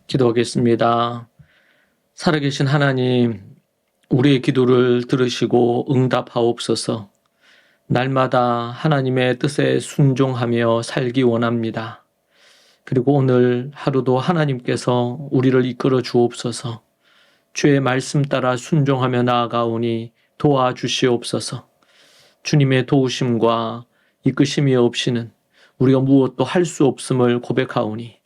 기도하겠습니다. 살아계신 하나님, 우리의 기도를 들으시고 응답하옵소서. 날마다 하나님의 뜻에 순종하며 살기 원합니다. 그리고 오늘 하루도 하나님께서 우리를 이끌어 주옵소서. 주의 말씀 따라 순종하며 나아가오니 도와주시옵소서. 주님의 도우심과 이끄심이 없이는 우리가 무엇도 할 수 없음을 고백하오니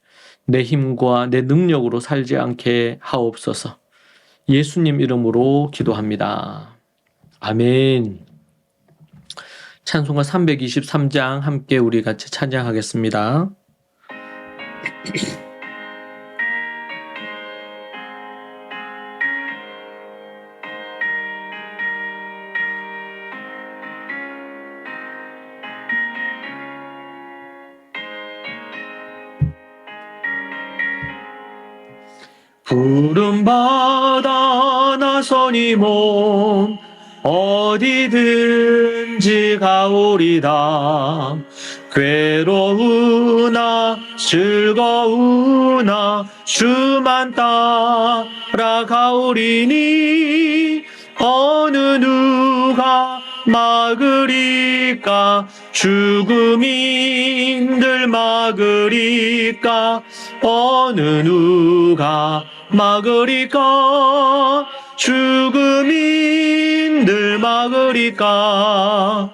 내 힘과 내 능력으로 살지 않게 하옵소서. 예수님 이름으로 기도합니다. 아멘. 찬송가 323장 함께 우리 같이 찬양하겠습니다. 푸른 바다 나서니 몸 어디든지 가오리다. 괴로우나 즐거우나 주만 따라 가오리니 어느 누가 막으리까. 죽음인들 막으리까. 어느 누가 막으리까. 죽음인들 막으리까.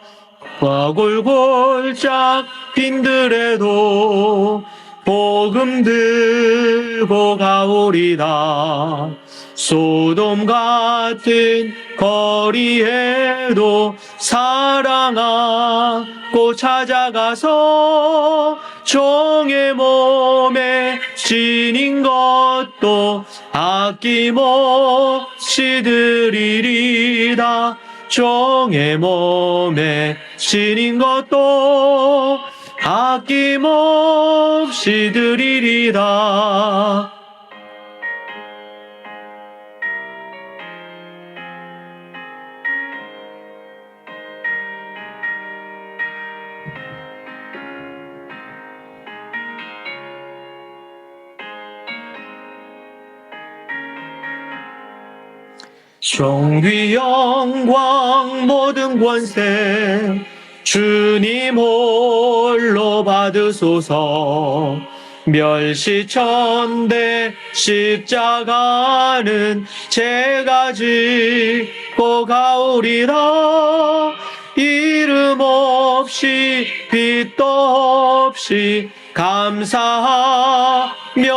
과골골짝 빈들에도 복음 들고 가오리다. 소돔 같은 거리에도 사랑 안고 찾아가서 종의 몸에 지닌 것도 아낌없이 드리리다. 종의 몸에 지닌 것도 아낌없이 드리리다. 존귀 영광 모든 권세 주님 홀로 받으소서. 멸시천대 십자가는 제가 지고 가오리라. 이름 없이 빛도 없이 감사하며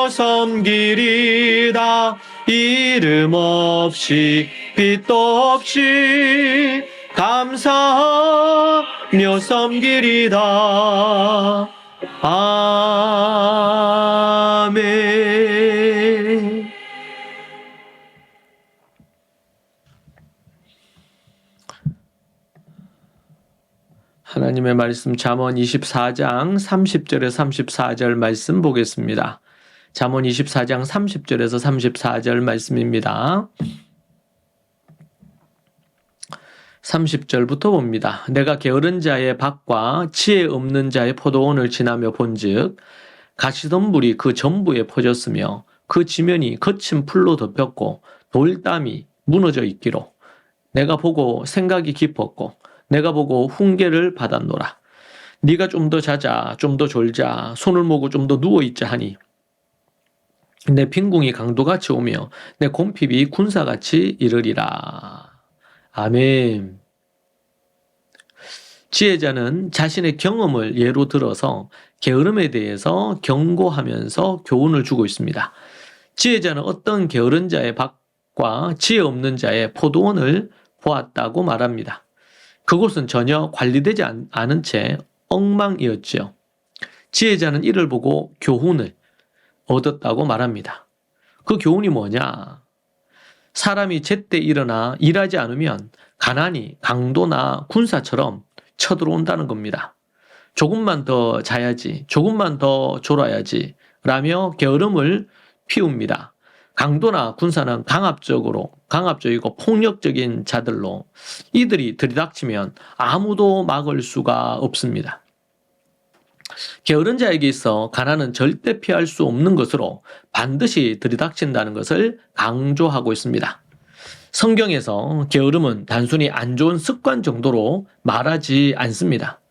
섬기리다. 이름 없이 빛도 없이 감사하며 섬기리다. 아멘. 하나님의 말씀 잠언 24장 30절에서 34절 말씀 보겠습니다. 잠언 24장 30절에서 34절 말씀입니다. 30절부터 봅니다. 내가 게으른 자의 밭과 지혜 없는 자의 포도원을 지나며 본즉 가시덤불이 그 전부에 퍼졌으며 그 지면이 거친 풀로 덮였고 돌담이 무너져 있기로 내가 보고 생각이 깊었고 내가 보고 훈계를 받았노라. 네가 좀 더 자자, 좀 더 졸자, 손을 모고 좀 더 누워있자 하니 내 빈궁이 강도같이 오며 내 곰핍이 군사같이 이르리라. 아멘. 지혜자는 자신의 경험을 예로 들어서 게으름에 대해서 경고하면서 교훈을 주고 있습니다. 지혜자는 어떤 게으른 자의 밭과 지혜 없는 자의 포도원을 보았다고 말합니다. 그곳은 전혀 관리되지 않은 채 엉망이었지요. 지혜자는 이를 보고 교훈을 얻었다고 말합니다. 그 교훈이 뭐냐? 사람이 제때 일어나 일하지 않으면 가난이 강도나 군사처럼 쳐들어온다는 겁니다. 조금만 더 자야지, 조금만 더 졸아야지 라며 게으름을 피웁니다. 강도나 군사는 강압적이고 폭력적인 자들로 이들이 들이닥치면 아무도 막을 수가 없습니다. 게으른 자에게 있어 가난은 절대 피할 수 없는 것으로 반드시 들이닥친다는 것을 강조하고 있습니다. 성경에서 게으름은 단순히 안 좋은 습관 정도로 말하지 않습니다.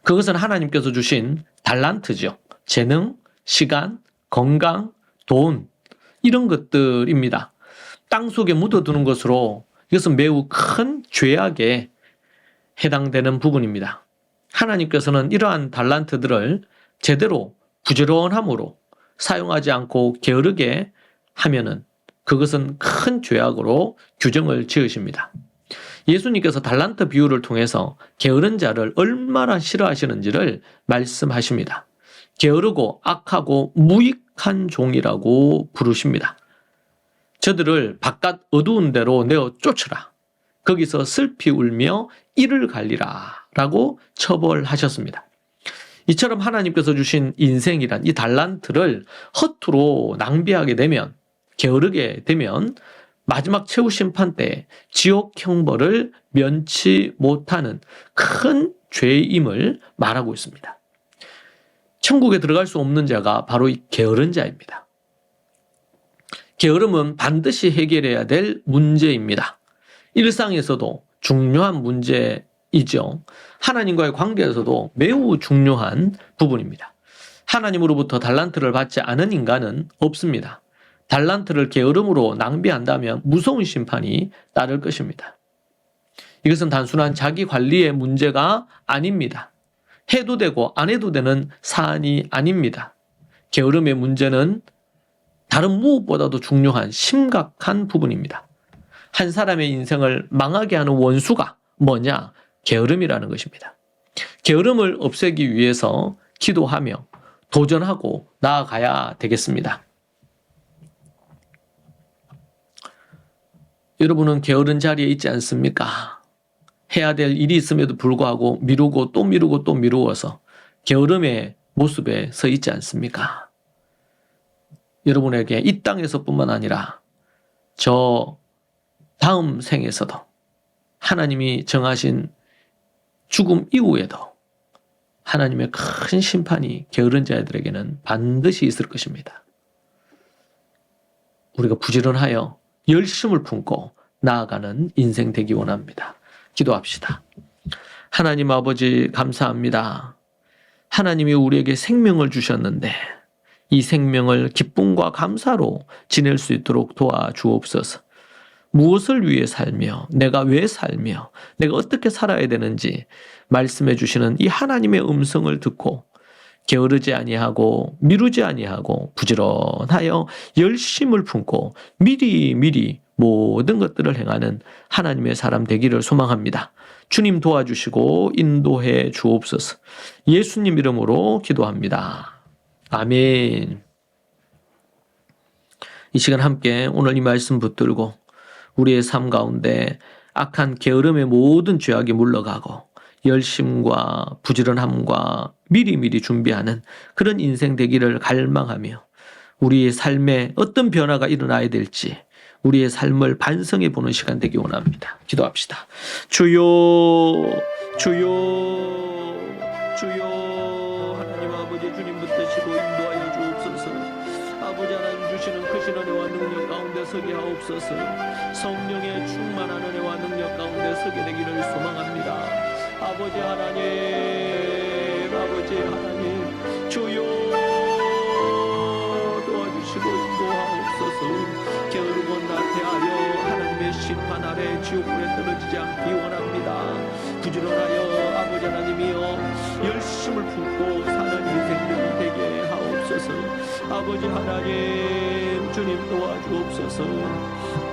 그것은 하나님께서 주신 달란트죠. 재능, 시간, 건강, 돈, 이런 것들입니다. 땅속에 묻어두는 것으로 이것은 매우 큰 죄악에 해당되는 부분입니다. 하나님께서는 이러한 달란트들을 제대로 부지런함으로 사용하지 않고 게으르게 하면은 그것은 큰 죄악으로 규정을 지으십니다. 예수님께서 달란트 비유를 통해서 게으른 자를 얼마나 싫어하시는지를 말씀하십니다. 게으르고 악하고 무익한 종이라고 부르십니다. 저들을 바깥 어두운 데로 내어 쫓으라. 거기서 슬피 울며 이를 갈리라 라고 처벌하셨습니다. 이처럼 하나님께서 주신 인생이란 이 달란트를 허투루 낭비하게 되면, 게으르게 되면 마지막 최후 심판 때 지옥 형벌을 면치 못하는 큰 죄임을 말하고 있습니다. 천국에 들어갈 수 없는 자가 바로 이 게으른 자입니다. 게으름은 반드시 해결해야 될 문제입니다. 일상에서도 중요한 문제이죠. 하나님과의 관계에서도 매우 중요한 부분입니다. 하나님으로부터 달란트를 받지 않은 인간은 없습니다. 달란트를 게으름으로 낭비한다면 무서운 심판이 따를 것입니다. 이것은 단순한 자기 관리의 문제가 아닙니다. 해도 되고 안 해도 되는 사안이 아닙니다. 게으름의 문제는 다른 무엇보다도 중요한 심각한 부분입니다. 한 사람의 인생을 망하게 하는 원수가 뭐냐? 게으름이라는 것입니다. 게으름을 없애기 위해서 기도하며 도전하고 나아가야 되겠습니다. 여러분은 게으른 자리에 있지 않습니까? 해야 될 일이 있음에도 불구하고 미루고 또 미루고 또 미루어서 게으름의 모습에 서 있지 않습니까? 여러분에게 이 땅에서뿐만 아니라 저 다음 생에서도 하나님이 정하신 죽음 이후에도 하나님의 큰 심판이 게으른 자들에게는 반드시 있을 것입니다. 우리가 부지런하여 열심을 품고 나아가는 인생 되기 원합니다. 기도합시다. 하나님 아버지 감사합니다. 하나님이 우리에게 생명을 주셨는데 이 생명을 기쁨과 감사로 지낼 수 있도록 도와주옵소서. 무엇을 위해 살며 내가 왜 살며 내가 어떻게 살아야 되는지 말씀해 주시는 이 하나님의 음성을 듣고 게으르지 아니하고 미루지 아니하고 부지런하여 열심을 품고 미리 모든 것들을 행하는 하나님의 사람 되기를 소망합니다. 주님 도와주시고 인도해 주옵소서. 예수님 이름으로 기도합니다. 아멘. 이 시간 함께 오늘 이 말씀 붙들고 우리의 삶 가운데 악한 게으름의 모든 죄악이 물러가고 열심과 부지런함과 미리 준비하는 그런 인생 되기를 갈망하며 우리의 삶에 어떤 변화가 일어나야 될지 우리의 삶을 반성해 보는 시간 되기 원합니다. 기도합시다. 주여 하나님 아버지 주님 붙드시고 인도하여 주옵소서. 아버지 하나님 주시는 크신 은혜와 능력 가운데 서게 하옵소서. 성령의 충만한 은혜와 능력 가운데 서게 되기를 소망합니다. 아버지 하나님 주여 도와주시고 인도하옵소서. 게으르고 나태하여 하나님의 심판 아래 지옥불에 떨어지지 않기 원합니다. 부지런하여 아버지 하나님이여 열심을 품고 사는 인생들 되게 하옵소서. 아버지 하나님 주님 도와주옵소서.